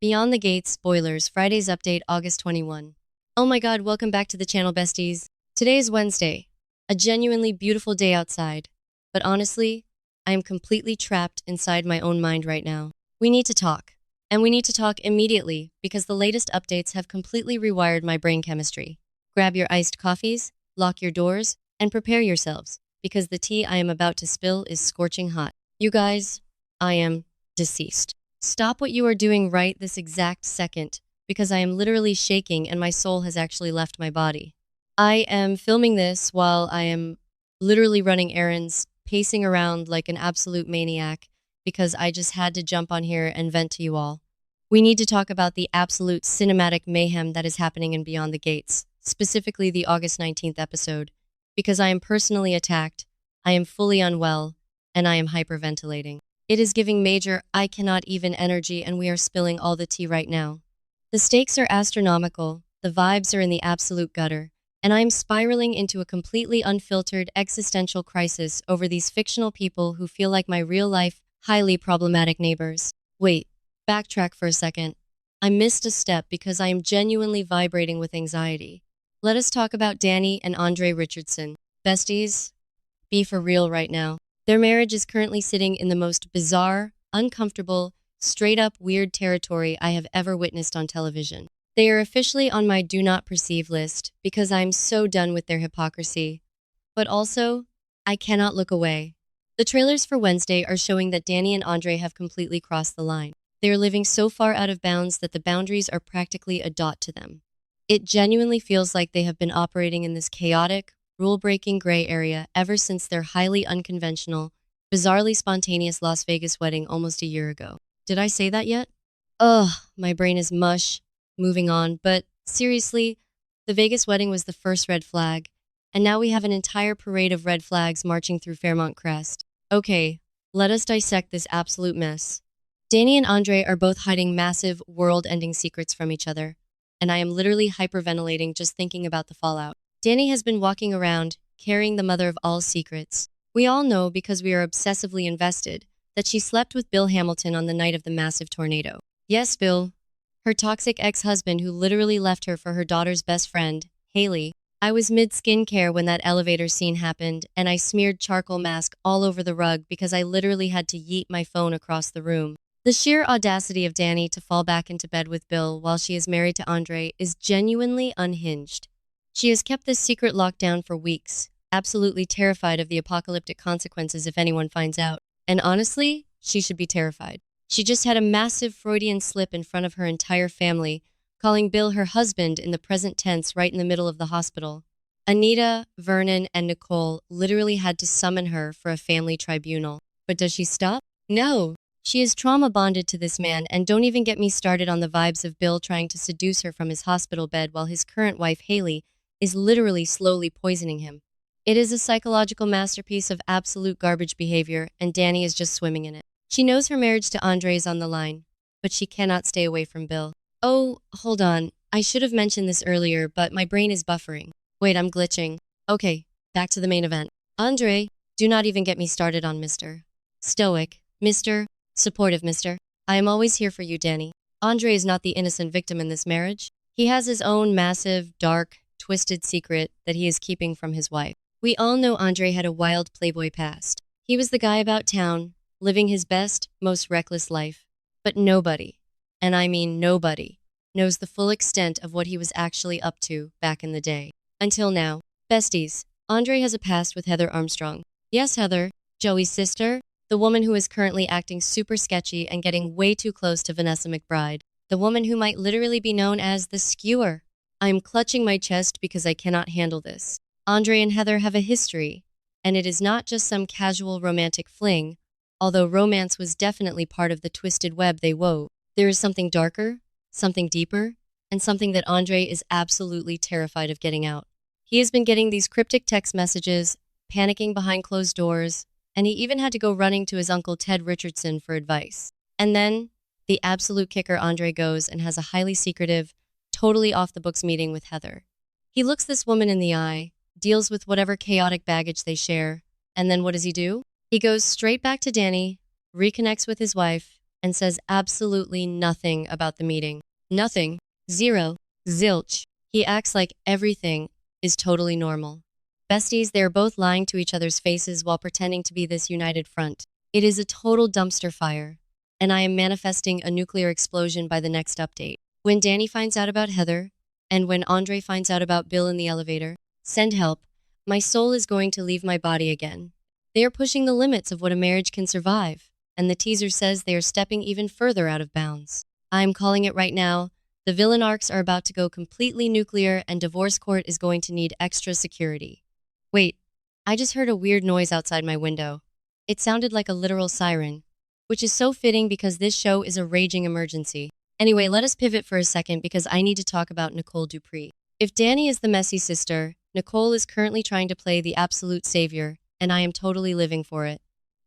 Beyond the Gates, spoilers, Friday's update, August 21. Oh my god, welcome back to the channel, besties. Today is Wednesday, a genuinely beautiful day outside. But honestly, I am completely trapped inside my own mind right now. We need to talk. And we need to talk immediately because the latest updates have completely rewired my brain chemistry. Grab your iced coffees, lock your doors, and prepare yourselves because the tea I am about to spill is scorching hot. You guys, I am deceased. Stop what you are doing right this exact second, because I am literally shaking and my soul has actually left my body. I am filming this while I am literally running errands, pacing around like an absolute maniac, because I just had to jump on here and vent to you all. We need to talk about the absolute cinematic mayhem that is happening in Beyond the Gates, specifically the August 19th episode, because I am personally attacked, I am fully unwell, and I am hyperventilating. It is giving major I cannot even energy and we are spilling all the tea right now. The stakes are astronomical, the vibes are in the absolute gutter, and I am spiraling into a completely unfiltered existential crisis over these fictional people who feel like my real-life, highly problematic neighbors. Wait, backtrack for a second. I missed a step because I am genuinely vibrating with anxiety. Let us talk about Dani and Andre Richardson. Besties, be for real right now. Their marriage is currently sitting in the most bizarre, uncomfortable, straight-up weird territory I have ever witnessed on television. They are officially on my do not perceive list because I'm so done with their hypocrisy. But also, I cannot look away. The trailers for Wednesday are showing that Dani and Andre have completely crossed the line. They are living so far out of bounds that the boundaries are practically a dot to them. It genuinely feels like they have been operating in this chaotic, rule-breaking gray area ever since their highly unconventional, bizarrely spontaneous Las Vegas wedding almost a year ago. Did I say that yet? Ugh, my brain is mush. Moving on, but seriously, the Vegas wedding was the first red flag, and now we have an entire parade of red flags marching through Fairmont Crest. Okay, let us dissect this absolute mess. Dani and Andre are both hiding massive, world-ending secrets from each other, and I am literally hyperventilating just thinking about the fallout. Dani has been walking around, carrying the mother of all secrets. We all know, because we are obsessively invested, that she slept with Bill Hamilton on the night of the massive tornado. Yes, Bill. Her toxic ex-husband who literally left her for her daughter's best friend, Haley. I was mid-skincare when that elevator scene happened, and I smeared charcoal mask all over the rug because I literally had to yeet my phone across the room. The sheer audacity of Dani to fall back into bed with Bill while she is married to Andre is genuinely unhinged. She has kept this secret locked down for weeks, absolutely terrified of the apocalyptic consequences if anyone finds out. And honestly, she should be terrified. She just had a massive Freudian slip in front of her entire family, calling Bill her husband in the present tense right in the middle of the hospital. Anita, Vernon, and Nicole literally had to summon her for a family tribunal. But does she stop? No. She is trauma bonded to this man, and don't even get me started on the vibes of Bill trying to seduce her from his hospital bed while his current wife, Haley, is literally slowly poisoning him. It is a psychological masterpiece of absolute garbage behavior, and Dani is just swimming in it. She knows her marriage to Andre is on the line, but she cannot stay away from Bill. Oh, hold on. I should have mentioned this earlier, but my brain is buffering. Wait, I'm glitching. Okay, back to the main event. Andre, do not even get me started on Mr. Stoic, Mr. Supportive, Mr. I am always here for you, Dani. Andre is not the innocent victim in this marriage. He has his own massive, dark, twisted secret that he is keeping from his wife. We all know Andre had a wild playboy past. He was the guy about town, living his best, most reckless life. But nobody, and I mean nobody, knows the full extent of what he was actually up to back in the day. Until now. Besties, Andre has a past with Heather Armstrong. Yes, Heather, Joey's sister, the woman who is currently acting super sketchy and getting way too close to Vanessa McBride. The woman who might literally be known as the skewer. I am clutching my chest because I cannot handle this. Andre and Heather have a history, and it is not just some casual romantic fling, although romance was definitely part of the twisted web they wove. There is something darker, something deeper, and something that Andre is absolutely terrified of getting out. He has been getting these cryptic text messages, panicking behind closed doors, and he even had to go running to his uncle Ted Richardson for advice. And then, the absolute kicker, Andre goes and has a highly secretive, totally off-the-books meeting with Heather. He looks this woman in the eye, deals with whatever chaotic baggage they share, and then what does he do? He goes straight back to Dani, reconnects with his wife, and says absolutely nothing about the meeting. Nothing. Zero. Zilch. He acts like everything is totally normal. Besties, they are both lying to each other's faces while pretending to be this united front. It is a total dumpster fire, and I am manifesting a nuclear explosion by the next update. When Dani finds out about Heather, and when Andre finds out about Bill in the elevator, send help. My soul is going to leave my body again. They are pushing the limits of what a marriage can survive, and the teaser says they are stepping even further out of bounds. I am calling it right now. The villain arcs are about to go completely nuclear, and divorce court is going to need extra security. Wait, I just heard a weird noise outside my window. It sounded like a literal siren, which is so fitting because this show is a raging emergency. Anyway, let us pivot for a second because I need to talk about Nicole Dupree. If Dani is the messy sister, Nicole is currently trying to play the absolute savior, and I am totally living for it.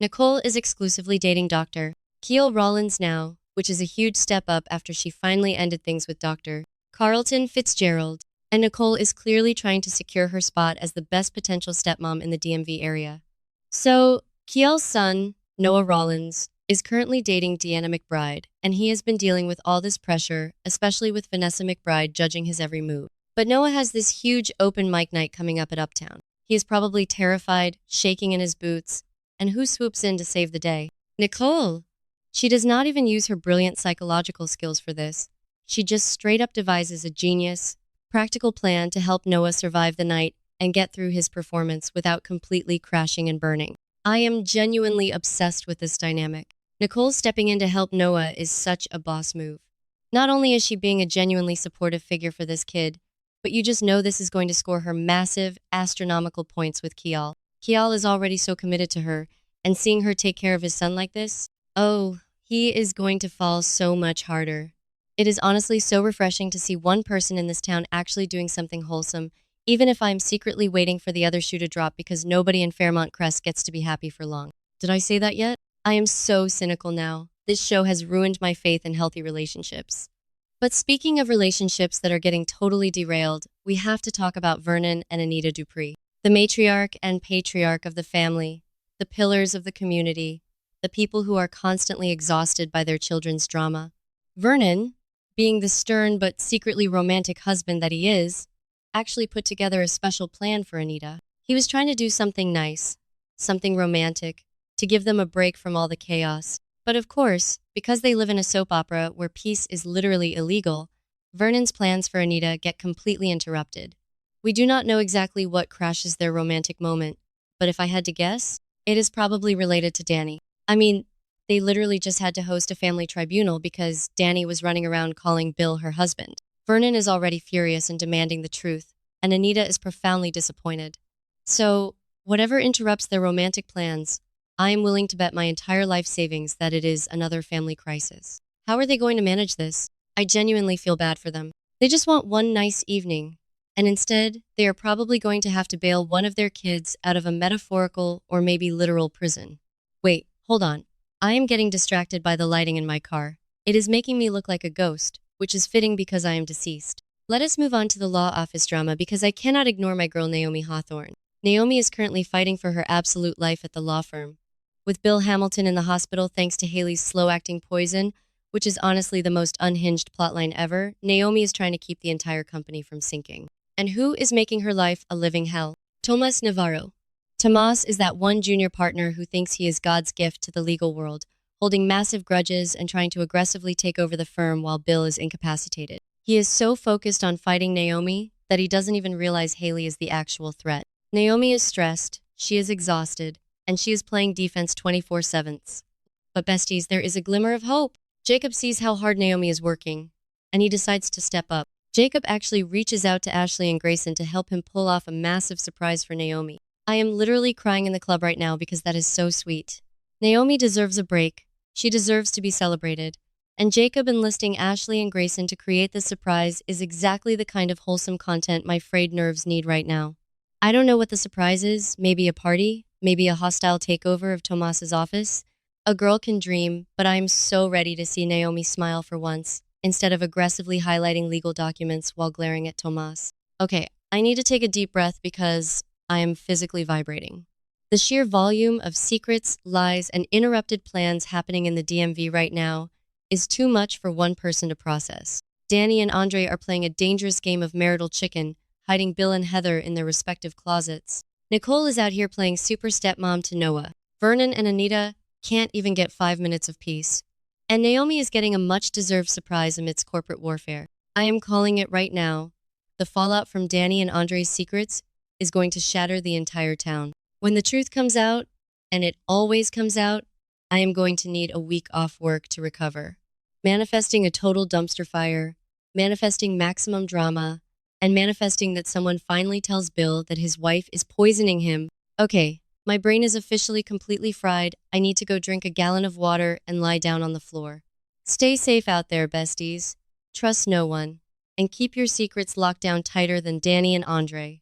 Nicole is exclusively dating Dr. Keel Rollins now, which is a huge step up after she finally ended things with Dr. Carlton Fitzgerald, and Nicole is clearly trying to secure her spot as the best potential stepmom in the DMV area. So, Keel's son, Noah Rollins, is currently dating Deanna McBride, and he has been dealing with all this pressure, especially with Vanessa McBride judging his every move. But Noah has this huge open mic night coming up at Uptown. He is probably terrified, shaking in his boots, and who swoops in to save the day? Nicole! She does not even use her brilliant psychological skills for this. She just straight up devises a genius, practical plan to help Noah survive the night and get through his performance without completely crashing and burning. I am genuinely obsessed with this dynamic. Nicole stepping in to help Noah is such a boss move. Not only is she being a genuinely supportive figure for this kid, but you just know this is going to score her massive, astronomical points with Keel. Keel is already so committed to her, and seeing her take care of his son like this, oh, he is going to fall so much harder. It is honestly so refreshing to see one person in this town actually doing something wholesome, even if I am secretly waiting for the other shoe to drop because nobody in Fairmont Crest gets to be happy for long. Did I say that yet? I am so cynical now. This show has ruined my faith in healthy relationships. But speaking of relationships that are getting totally derailed, we have to talk about Vernon and Anita Dupree, the matriarch and patriarch of the family, the pillars of the community, the people who are constantly exhausted by their children's drama. Vernon, being the stern but secretly romantic husband that he is, actually put together a special plan for Anita. He was trying to do something nice, something romantic, to give them a break from all the chaos. But of course, because they live in a soap opera where peace is literally illegal, Vernon's plans for Anita get completely interrupted. We do not know exactly what crashes their romantic moment, but if I had to guess, it is probably related to Dani. I mean, they literally just had to host a family tribunal because Dani was running around calling Bill her husband. Vernon is already furious and demanding the truth, and Anita is profoundly disappointed. So, whatever interrupts their romantic plans, I am willing to bet my entire life savings that it is another family crisis. How are they going to manage this? I genuinely feel bad for them. They just want one nice evening, and instead, they are probably going to have to bail one of their kids out of a metaphorical or maybe literal prison. Wait, hold on. I am getting distracted by the lighting in my car. It is making me look like a ghost, which is fitting because I am deceased. Let us move on to the law office drama because I cannot ignore my girl Naomi Hawthorne. Naomi is currently fighting for her absolute life at the law firm. With Bill Hamilton in the hospital thanks to Haley's slow-acting poison, which is honestly the most unhinged plotline ever, Naomi is trying to keep the entire company from sinking. And who is making her life a living hell? Tomas Navarro. Tomas is that one junior partner who thinks he is God's gift to the legal world, holding massive grudges and trying to aggressively take over the firm while Bill is incapacitated. He is so focused on fighting Naomi that he doesn't even realize Haley is the actual threat. Naomi is stressed, she is exhausted, and she is playing defense 24/7. But besties, there is a glimmer of hope. Jacob sees how hard Naomi is working, and he decides to step up. Jacob actually reaches out to Ashley and Grayson to help him pull off a massive surprise for Naomi. I am literally crying in the club right now because that is so sweet. Naomi deserves a break. She deserves to be celebrated. And Jacob enlisting Ashley and Grayson to create this surprise is exactly the kind of wholesome content my frayed nerves need right now. I don't know what the surprise is, maybe a party, maybe a hostile takeover of Tomas's office. A girl can dream, but I am so ready to see Naomi smile for once, instead of aggressively highlighting legal documents while glaring at Tomas. Okay, I need to take a deep breath because I am physically vibrating. The sheer volume of secrets, lies, and interrupted plans happening in the DMV right now is too much for one person to process. Dani and Andre are playing a dangerous game of marital chicken, hiding Bill and Heather in their respective closets. Nicole is out here playing super stepmom to Noah. Vernon and Anita can't even get 5 minutes of peace. And Naomi is getting a much-deserved surprise amidst corporate warfare. I am calling it right now. The fallout from Dani and Andre's secrets is going to shatter the entire town. When the truth comes out, and it always comes out, I am going to need a week off work to recover. Manifesting a total dumpster fire, manifesting maximum drama, and manifesting that someone finally tells Bill that his wife is poisoning him. Okay, my brain is officially completely fried. I need to go drink a gallon of water and lie down on the floor. Stay safe out there, besties. Trust no one. And keep your secrets locked down tighter than Dani and Andre.